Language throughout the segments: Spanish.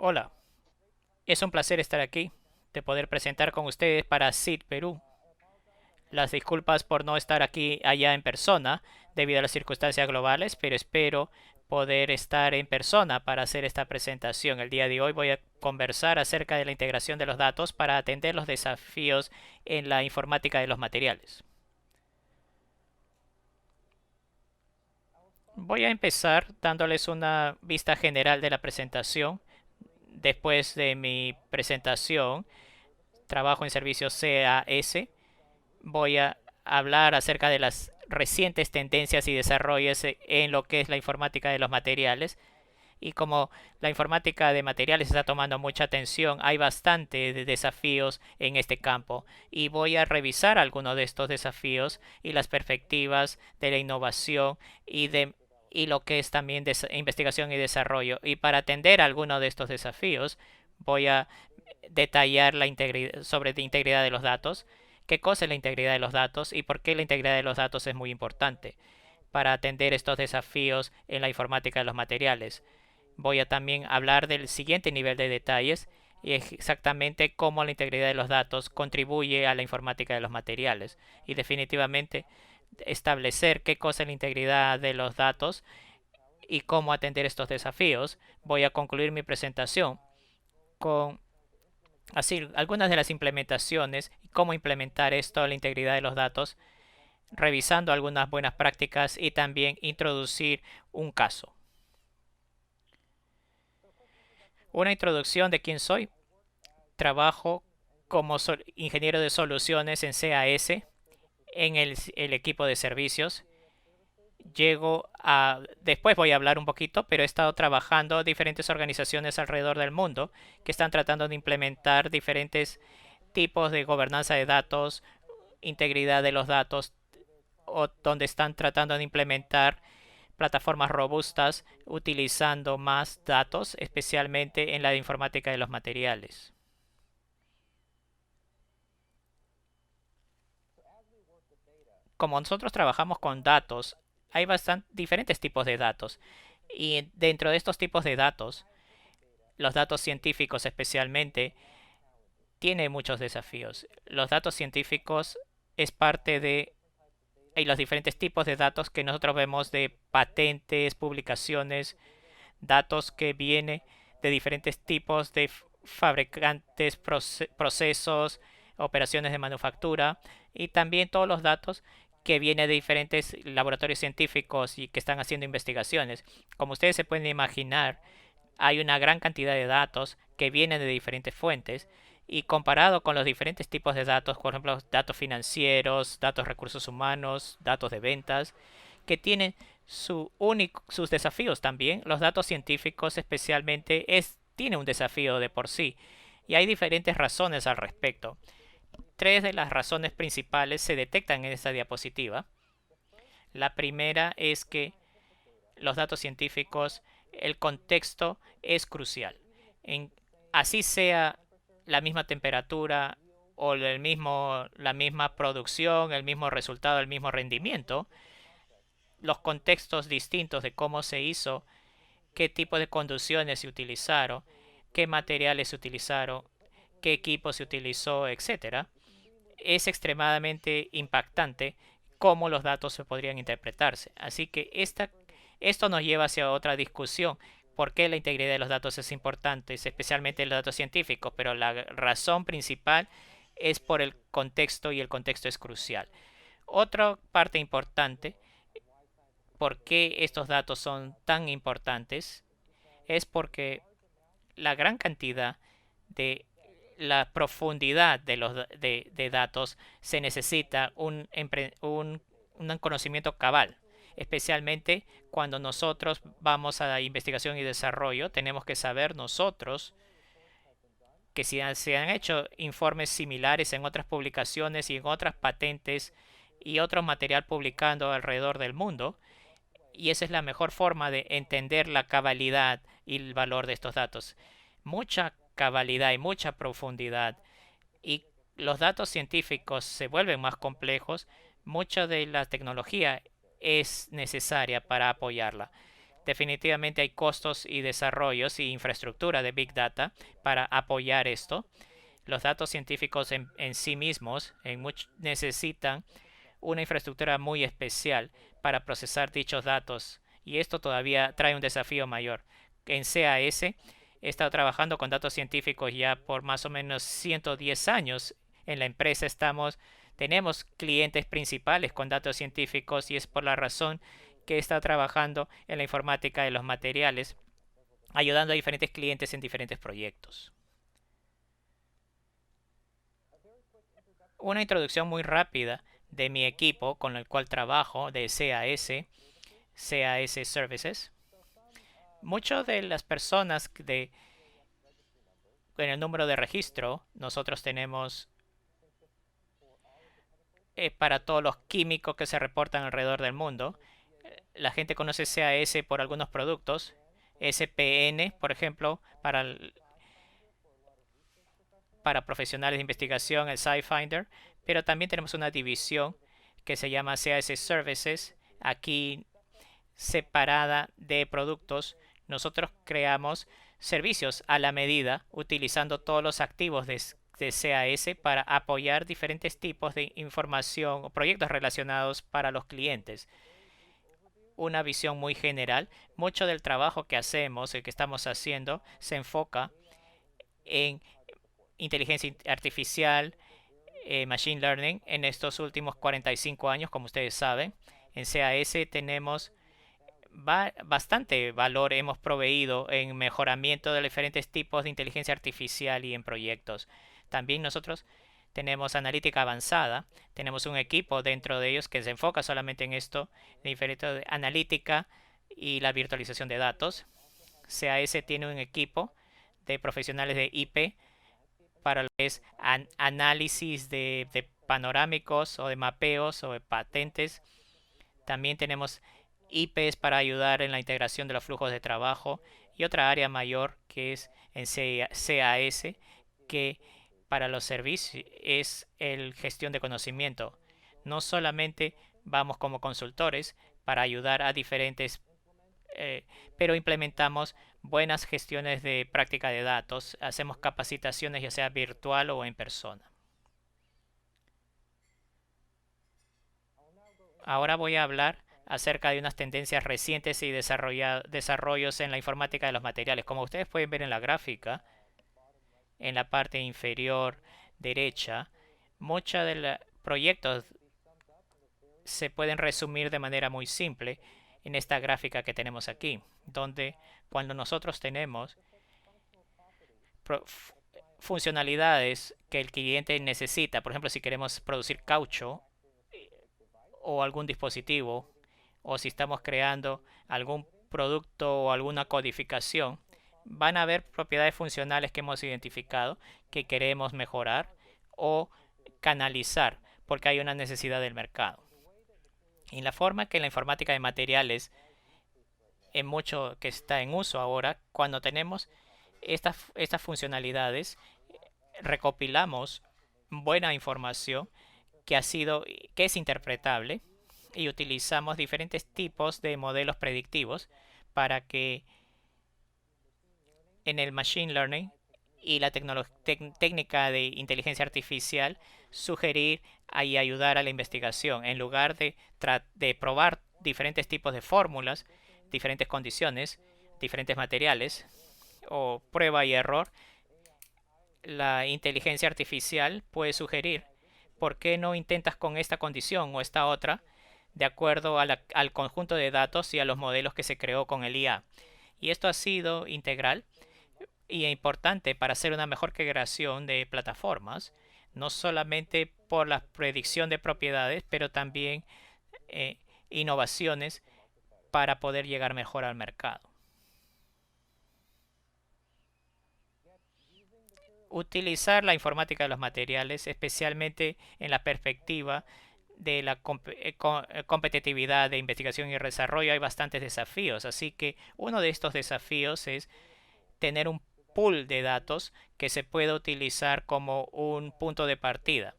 Hola, es un placer estar aquí, de poder presentar con ustedes para CID Perú. Las disculpas por no estar aquí allá en persona debido a las circunstancias globales, pero espero poder estar en persona para hacer esta presentación. El día de hoy voy a conversar acerca de la integración de los datos para atender los desafíos en la informática de los materiales. Voy a empezar dándoles una vista general de la presentación. Después de mi presentación, trabajo en servicios CAS. Voy a hablar acerca de las recientes tendencias y desarrollos en lo que es la informática de los materiales. Y como la informática de materiales está tomando mucha atención, hay bastantes desafíos en este campo. Y voy a revisar algunos de estos desafíos y las perspectivas de la innovación y lo que es también investigación y desarrollo. Y para atender algunos de estos desafíos, voy a detallar la integridad, sobre la integridad de los datos, qué cosa es la integridad de los datos y por qué la integridad de los datos es muy importante para atender estos desafíos en la informática de los materiales. Voy a también hablar del siguiente nivel de detalles y es exactamente cómo la integridad de los datos contribuye a la informática de los materiales y definitivamente establecer qué cosa es la integridad de los datos y cómo atender estos desafíos. Voy a concluir mi presentación con así algunas de las implementaciones y cómo implementar esto, la integridad de los datos, revisando algunas buenas prácticas y también introducir un caso. Una introducción de quién soy. Trabajo como ingeniero de soluciones en CAS en el equipo de servicios. Después voy a hablar un poquito, pero he estado trabajando en diferentes organizaciones alrededor del mundo que están tratando de implementar diferentes tipos de gobernanza de datos, integridad de los datos, o donde están tratando de implementar plataformas robustas utilizando más datos, especialmente en la informática de los materiales. Como nosotros trabajamos con datos, hay diferentes tipos de datos. Y dentro de estos tipos de datos, los datos científicos especialmente, tienen muchos desafíos. Los datos científicos es parte de y los diferentes tipos de datos que nosotros vemos de patentes, publicaciones, datos que vienen de diferentes tipos de fabricantes, procesos, operaciones de manufactura y también todos los datos que vienen de diferentes laboratorios científicos y que están haciendo investigaciones. Como ustedes se pueden imaginar, hay una gran cantidad de datos que vienen de diferentes fuentes y comparado con los diferentes tipos de datos, por ejemplo, datos financieros, datos de recursos humanos, datos de ventas, que tienen sus desafíos también. Los datos científicos especialmente tiene un desafío de por sí y hay diferentes razones al respecto. Tres de las razones principales se detectan en esta diapositiva. La primera es que los datos científicos, el contexto es crucial. En, así sea la misma temperatura o la misma producción, el mismo resultado, el mismo rendimiento, los contextos distintos de cómo se hizo, qué tipo de conducciones se utilizaron, qué materiales se utilizaron, qué equipo se utilizó, etcétera, es extremadamente impactante cómo los datos se podrían interpretarse. Así que esto nos lleva hacia otra discusión. ¿Por qué la integridad de los datos es importante, especialmente los datos científicos? Pero la razón principal es por el contexto y el contexto es crucial. Otra parte importante, por qué estos datos son tan importantes, es porque la gran cantidad de la profundidad de datos se necesita un conocimiento cabal. Especialmente cuando nosotros vamos a investigación y desarrollo, tenemos que saber nosotros que si se han hecho informes similares en otras publicaciones y en otras patentes y otro material publicando alrededor del mundo, y esa es la mejor forma de entender la cabalidad y el valor de estos datos. Mucha cabalidad y mucha profundidad y los datos científicos se vuelven más complejos, mucha de la tecnología es necesaria para apoyarla. Definitivamente hay costos y desarrollos y infraestructura de Big Data para apoyar esto. Los datos científicos en sí mismos necesitan una infraestructura muy especial para procesar dichos datos y esto todavía trae un desafío mayor. En CAS he estado trabajando con datos científicos ya por más o menos 110 años. En la empresa tenemos clientes principales con datos científicos y es por la razón que he estado trabajando en la informática de los materiales, ayudando a diferentes clientes en diferentes proyectos. Una introducción muy rápida de mi equipo con el cual trabajo de CAS Services. Muchas de las personas en el número de registro, nosotros tenemos para todos los químicos que se reportan alrededor del mundo. La gente conoce CAS por algunos productos, SPN, por ejemplo, para profesionales de investigación, el SciFinder, pero también tenemos una división que se llama CAS Services, aquí separada de productos. Nosotros creamos servicios a la medida utilizando todos los activos de CAS para apoyar diferentes tipos de información o proyectos relacionados para los clientes. Una visión muy general. Mucho del trabajo que hacemos, el que estamos haciendo, se enfoca en inteligencia artificial, machine learning en estos últimos 45 años, como ustedes saben. En CAS tenemos bastante valor hemos proveído en mejoramiento de diferentes tipos de inteligencia artificial y en proyectos. También nosotros tenemos analítica avanzada, tenemos un equipo dentro de ellos que se enfoca solamente en esto, de diferente analítica y la virtualización de datos. CAS tiene un equipo de profesionales de IP para lo que es análisis de panorámicos o de mapeos o de patentes. También tenemos IPs para ayudar en la integración de los flujos de trabajo y otra área mayor que es en CAS que para los servicios es el gestión de conocimiento. No solamente vamos como consultores para ayudar a diferentes, pero implementamos buenas gestiones de práctica de datos. Hacemos capacitaciones ya sea virtual o en persona. Ahora voy a hablar acerca de unas tendencias recientes y desarrollos en la informática de los materiales. Como ustedes pueden ver en la gráfica, en la parte inferior derecha, muchos de los proyectos se pueden resumir de manera muy simple en esta gráfica que tenemos aquí, donde cuando nosotros tenemos funcionalidades que el cliente necesita, por ejemplo, si queremos producir caucho o algún dispositivo, o si estamos creando algún producto o alguna codificación, van a haber propiedades funcionales que hemos identificado que queremos mejorar o canalizar porque hay una necesidad del mercado. Y la forma que la informática de materiales en mucho que está en uso ahora, cuando tenemos estas funcionalidades, recopilamos buena información que es interpretable y utilizamos diferentes tipos de modelos predictivos para que en el machine learning y la técnica de inteligencia artificial sugerir y ayudar a la investigación en lugar de probar diferentes tipos de fórmulas, diferentes condiciones, diferentes materiales o prueba y error. La inteligencia artificial puede sugerir por qué no intentas con esta condición o esta otra de acuerdo al conjunto de datos y a los modelos que se creó con el IA. Y esto ha sido integral y importante para hacer una mejor creación de plataformas, no solamente por la predicción de propiedades, pero también innovaciones para poder llegar mejor al mercado. Utilizar la informática de los materiales, especialmente en la perspectiva de la competitividad de investigación y desarrollo, hay bastantes desafíos. Así que uno de estos desafíos es tener un pool de datos que se pueda utilizar como un punto de partida.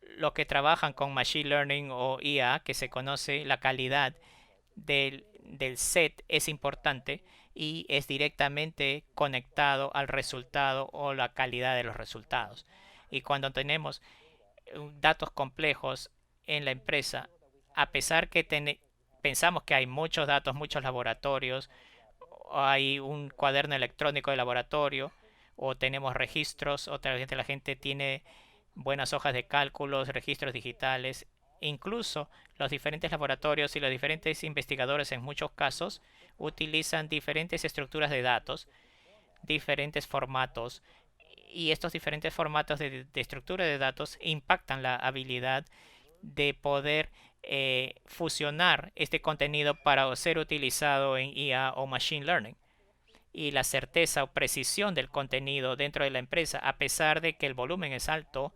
Los que trabajan con Machine Learning o IA, que se conoce la calidad del set es importante y es directamente conectado al resultado o la calidad de los resultados. Y cuando tenemos datos complejos en la empresa, a pesar que pensamos que hay muchos datos, muchos laboratorios, hay un cuaderno electrónico de laboratorio, o tenemos registros, otra vez la gente tiene buenas hojas de cálculos, registros digitales. Incluso los diferentes laboratorios y los diferentes investigadores en muchos casos utilizan diferentes estructuras de datos, diferentes formatos, y estos diferentes formatos de estructura de datos impactan la habilidad de poder fusionar este contenido para ser utilizado en IA o Machine Learning. Y la certeza o precisión del contenido dentro de la empresa, a pesar de que el volumen es alto,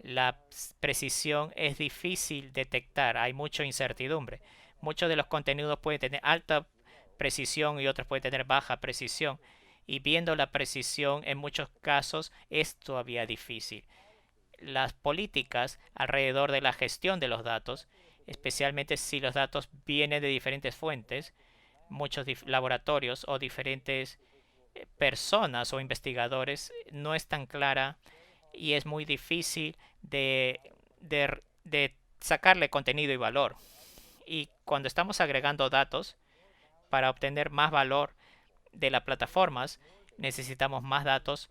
la precisión es difícil detectar, hay mucha incertidumbre. Muchos de los contenidos pueden tener alta precisión y otros pueden tener baja precisión. Y viendo la precisión en muchos casos es todavía difícil. Las políticas alrededor de la gestión de los datos, especialmente si los datos vienen de diferentes fuentes, muchos laboratorios o diferentes personas o investigadores, no es tan clara y es muy difícil de sacarle contenido y valor. Y cuando estamos agregando datos para obtener más valor de las plataformas, necesitamos más datos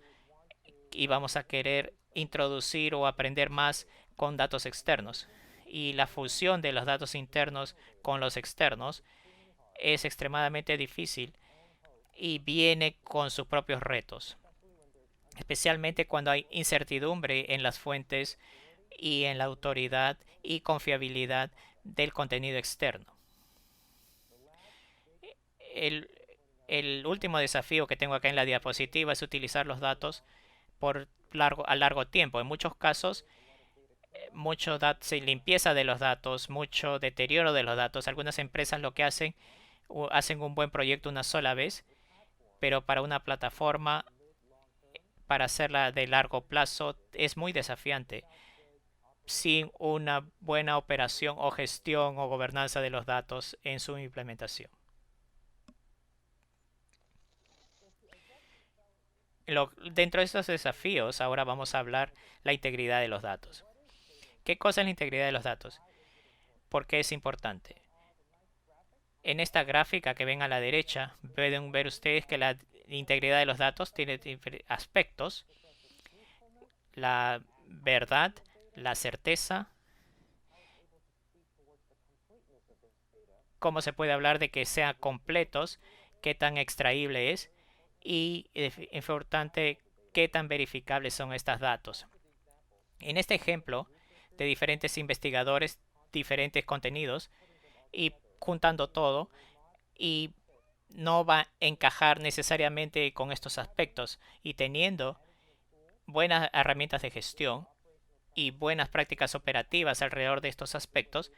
y vamos a querer introducir o aprender más con datos externos. Y la fusión de los datos internos con los externos es extremadamente difícil y viene con sus propios retos, especialmente cuando hay incertidumbre en las fuentes y en la autoridad y confiabilidad del contenido externo. El, el último desafío que tengo acá en la diapositiva es utilizar los datos a largo tiempo. En muchos casos, mucho limpieza de los datos, mucho deterioro de los datos. Algunas empresas lo que hacen un buen proyecto una sola vez, pero para una plataforma, para hacerla de largo plazo, es muy desafiante sin una buena operación o gestión o gobernanza de los datos en su implementación. Dentro de estos desafíos, ahora vamos a hablar la integridad de los datos. ¿Qué cosa es la integridad de los datos? ¿Por qué es importante? En esta gráfica que ven a la derecha, pueden ver ustedes que la integridad de los datos tiene diferentes aspectos: la verdad, la certeza, cómo se puede hablar de que sean completos, qué tan extraíble es y, importante, qué tan verificables son estos datos. En este ejemplo de diferentes investigadores, diferentes contenidos, y juntando todo, y no va a encajar necesariamente con estos aspectos, y teniendo buenas herramientas de gestión y buenas prácticas operativas alrededor de estos aspectos,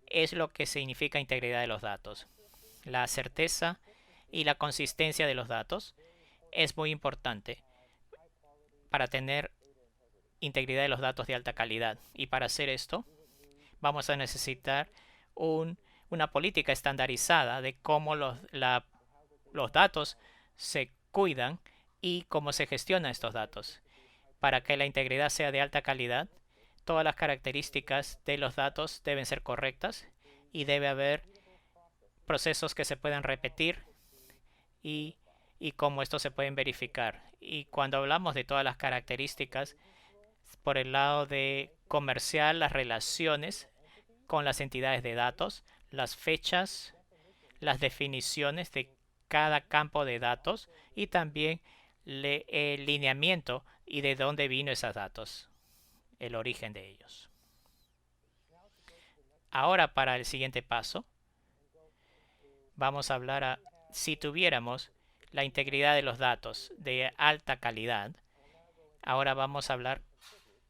es lo que significa integridad de los datos. La certeza y la consistencia de los datos es muy importante para tener integridad de los datos de alta calidad. Y para hacer esto, vamos a necesitar una política estandarizada de cómo los datos se cuidan y cómo se gestionan estos datos. Para que la integridad sea de alta calidad, todas las características de los datos deben ser correctas y debe haber procesos que se puedan repetir y cómo estos se pueden verificar. Y cuando hablamos de todas las características, por el lado de comercial, las relaciones con las entidades de datos, las fechas, las definiciones de cada campo de datos y también el lineamiento y de dónde vino esos datos, el origen de ellos. Ahora, para el siguiente paso, vamos a hablar si tuviéramos la integridad de los datos de alta calidad. Ahora vamos a hablar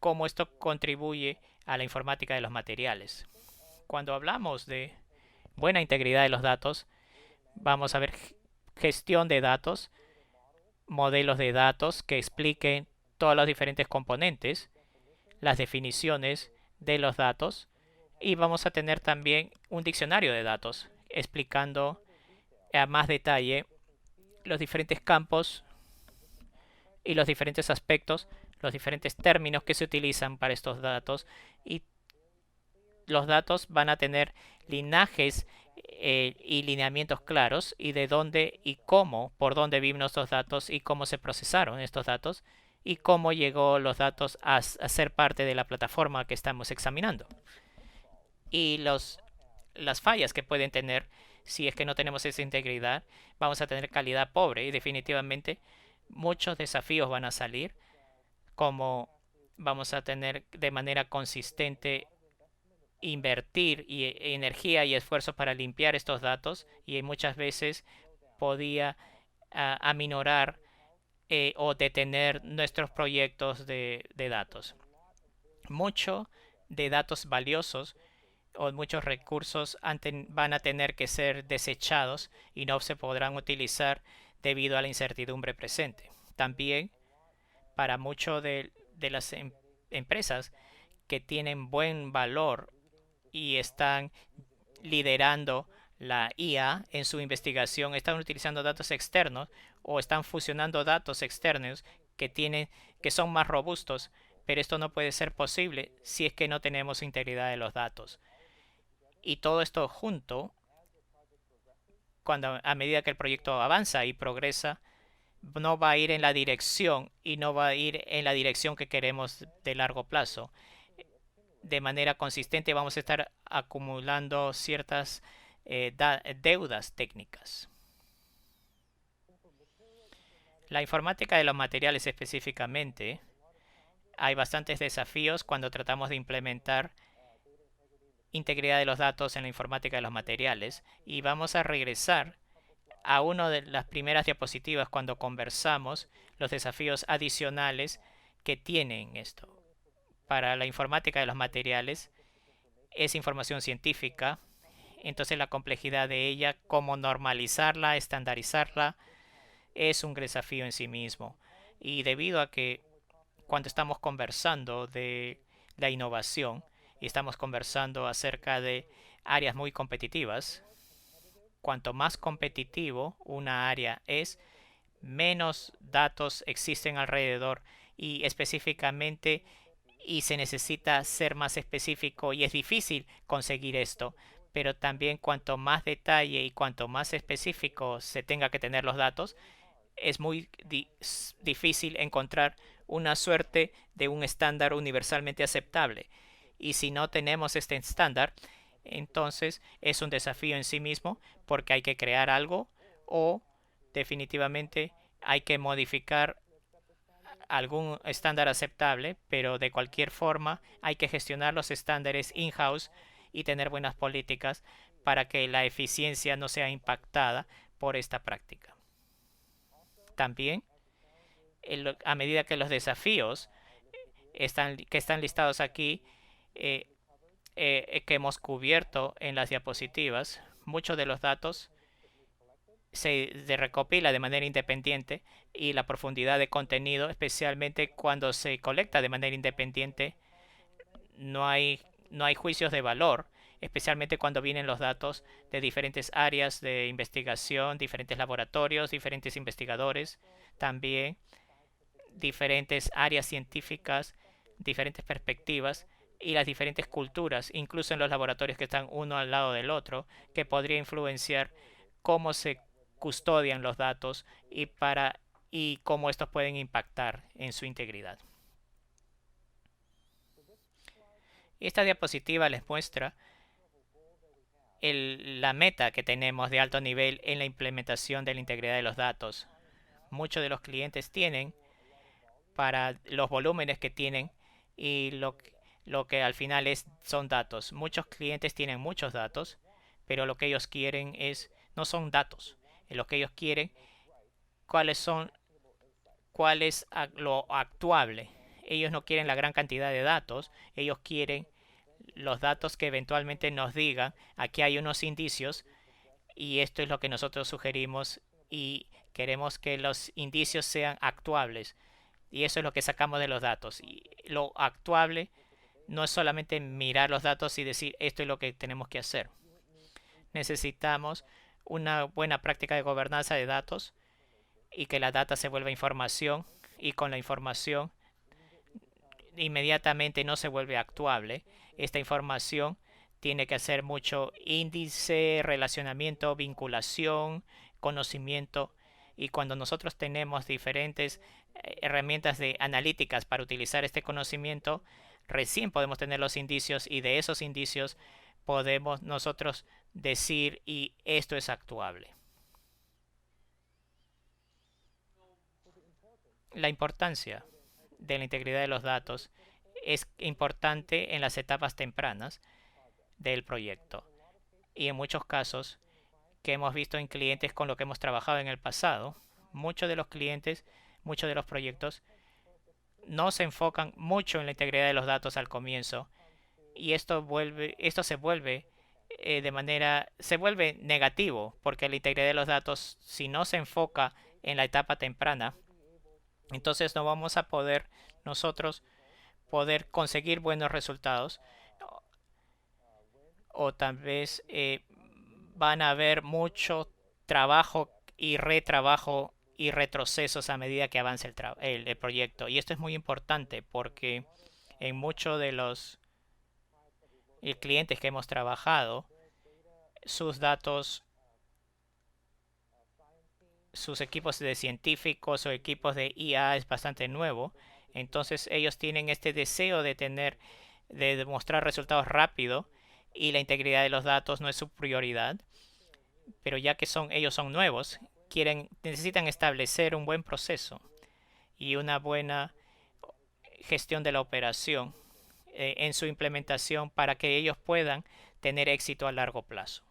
cómo esto contribuye a la informática de los materiales. Cuando hablamos de buena integridad de los datos, vamos a ver gestión de datos, modelos de datos que expliquen todos los diferentes componentes, las definiciones de los datos, y vamos a tener también un diccionario de datos. explicando a más detalle los diferentes campos y los diferentes aspectos, los diferentes términos que se utilizan para estos datos. Y los datos van a tener linajes y lineamientos claros y de dónde y cómo, por dónde vimos estos datos y cómo se procesaron estos datos y cómo llegó los datos a ser parte de la plataforma que estamos examinando. Y las fallas que pueden tener si es que no tenemos esa integridad, vamos a tener calidad pobre y definitivamente muchos desafíos van a salir, como vamos a tener de manera consistente invertir energía y esfuerzo para limpiar estos datos y muchas veces podía aminorar o detener nuestros proyectos de datos. Mucho de datos valiosos o muchos recursos van a tener que ser desechados y no se podrán utilizar debido a la incertidumbre presente. También para muchas de las empresas que tienen buen valor y están liderando la IA en su investigación, están utilizando datos externos o están fusionando datos externos que son más robustos, pero esto no puede ser posible si es que no tenemos integridad de los datos. Y todo esto junto, a medida que el proyecto avanza y progresa, no va a ir en la dirección y no va a ir en la dirección que queremos de largo plazo. De manera consistente vamos a estar acumulando ciertas deudas técnicas. La informática de los materiales específicamente, hay bastantes desafíos cuando tratamos de implementar integridad de los datos en la informática de los materiales, y vamos a regresar a una de las primeras diapositivas cuando conversamos los desafíos adicionales que tienen esto. Para la informática de los materiales es información científica, entonces la complejidad de ella, cómo normalizarla, estandarizarla, es un desafío en sí mismo. Y debido a que cuando estamos conversando de la innovación y estamos conversando acerca de áreas muy competitivas, cuanto más competitivo una área es, menos datos existen alrededor y específicamente y se necesita ser más específico y es difícil conseguir esto, pero también cuanto más detalle y cuanto más específico se tenga que tener los datos, es muy difícil encontrar una suerte de un estándar universalmente aceptable. Y si no tenemos este estándar, entonces es un desafío en sí mismo porque hay que crear algo o definitivamente hay que modificar algún estándar aceptable, pero de cualquier forma hay que gestionar los estándares in-house y tener buenas políticas para que la eficiencia no sea impactada por esta práctica. También, a medida que los desafíos que están listados aquí, que hemos cubierto en las diapositivas, muchos de los datos se recopila de manera independiente y la profundidad de contenido, especialmente cuando se colecta de manera independiente, no hay juicios de valor, especialmente cuando vienen los datos de diferentes áreas de investigación, diferentes laboratorios, diferentes investigadores, también diferentes áreas científicas, diferentes perspectivas y las diferentes culturas, incluso en los laboratorios que están uno al lado del otro, que podría influenciar cómo se custodian los datos y cómo estos pueden impactar en su integridad. Esta diapositiva les muestra la meta que tenemos de alto nivel en la implementación de la integridad de los datos. Muchos de los clientes tienen para los volúmenes que tienen y lo que al final son datos. Muchos clientes tienen muchos datos, pero lo que ellos quieren no son datos. Lo que ellos quieren, cuál es lo actuable. Ellos no quieren la gran cantidad de datos, ellos quieren los datos que eventualmente nos digan, aquí hay unos indicios y esto es lo que nosotros sugerimos y queremos que los indicios sean actuables. Y eso es lo que sacamos de los datos. Y lo actuable no es solamente mirar los datos y decir esto es lo que tenemos que hacer. necesitamos una buena práctica de gobernanza de datos y que la data se vuelva información, y con la información inmediatamente no se vuelve actuable. Esta información tiene que hacer mucho índice, relacionamiento, vinculación, conocimiento. Y cuando nosotros tenemos diferentes herramientas de analíticas para utilizar este conocimiento, recién podemos tener los indicios, y de esos indicios podemos nosotros decir y esto es actuable. La importancia de la integridad de los datos es importante en las etapas tempranas del proyecto, y en muchos casos que hemos visto en clientes con lo que hemos trabajado en el pasado, muchos de los clientes, muchos de los proyectos no se enfocan mucho en la integridad de los datos al comienzo, y esto se vuelve negativo, porque la integridad de los datos, si no se enfoca en la etapa temprana, entonces no vamos a poder nosotros conseguir buenos resultados, o tal vez van a haber mucho trabajo y retrabajo y retrocesos a medida que avance el proyecto. Y esto es muy importante porque en muchos de los clientes que hemos trabajado, sus datos, sus equipos de científicos o equipos de IA es bastante nuevo. Entonces ellos tienen este deseo de demostrar resultados rápido, y la integridad de los datos no es su prioridad. Pero ya que ellos son nuevos, necesitan establecer un buen proceso y una buena gestión de la operación en su implementación para que ellos puedan tener éxito a largo plazo.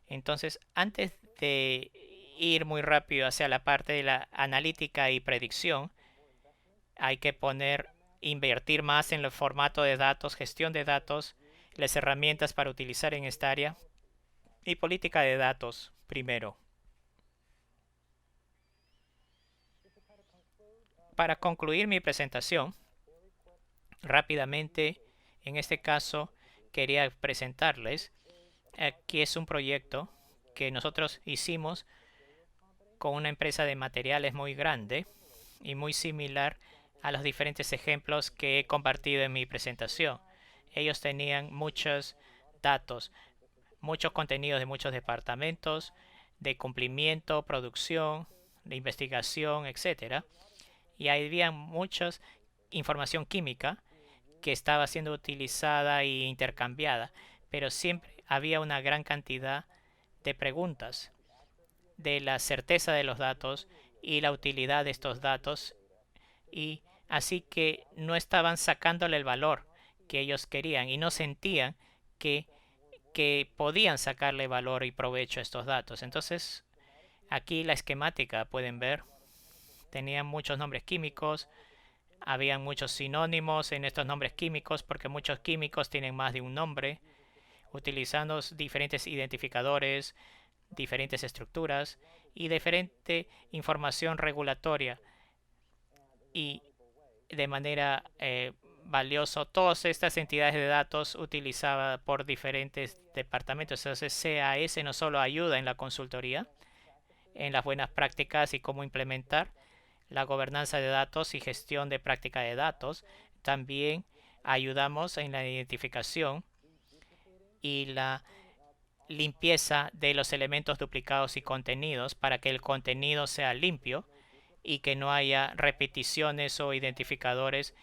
Entonces, antes de ir muy rápido hacia la parte de la analítica y predicción, hay que invertir más en el formato de datos, gestión de datos, las herramientas para utilizar en esta área y política de datos primero. Para concluir mi presentación, rápidamente, en este caso, quería presentarles que es un proyecto que nosotros hicimos con una empresa de materiales muy grande y muy similar a los diferentes ejemplos que he compartido en mi presentación. Ellos tenían muchos datos, muchos contenidos de muchos departamentos, de cumplimiento, producción, de investigación, etcétera. Y había mucha información química que estaba siendo utilizada e intercambiada, pero siempre había una gran cantidad de preguntas de la certeza de los datos y la utilidad de estos datos, y así que no estaban sacándole el valor que ellos querían y no sentían que podían sacarle valor y provecho a estos datos. Entonces, aquí la esquemática pueden ver, tenían muchos nombres químicos, habían muchos sinónimos en estos nombres químicos porque muchos químicos tienen más de un nombre, utilizando diferentes identificadores, diferentes estructuras y diferente información regulatoria, y de manera valiosa todas estas entidades de datos utilizadas por diferentes departamentos. Entonces CAS no solo ayuda en la consultoría, en las buenas prácticas y cómo implementar la gobernanza de datos y gestión de práctica de datos, también ayudamos en la identificación y la limpieza de los elementos duplicados y contenidos para que el contenido sea limpio y que no haya repeticiones o identificadores.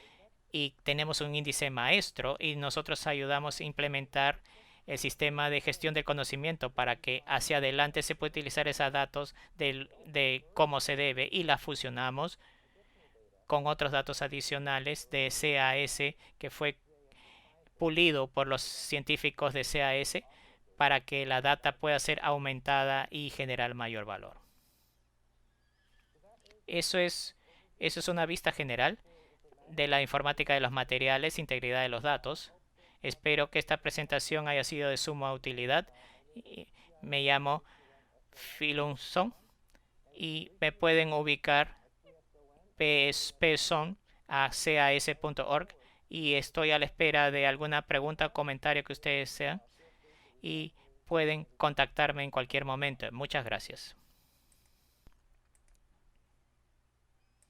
Y tenemos un índice maestro y nosotros ayudamos a implementar el sistema de gestión del conocimiento para que hacia adelante se pueda utilizar esos datos de cómo se debe, y la fusionamos con otros datos adicionales de CAS que fue pulido por los científicos de CAS para que la data pueda ser aumentada y generar mayor valor. Eso es una vista general de la informática de los materiales, integridad de los datos. Espero que esta presentación haya sido de suma utilidad. Me llamo Philunson y me pueden ubicar pson@cas.org, y estoy a la espera de alguna pregunta o comentario que ustedes sean. Y pueden contactarme en cualquier momento. Muchas gracias.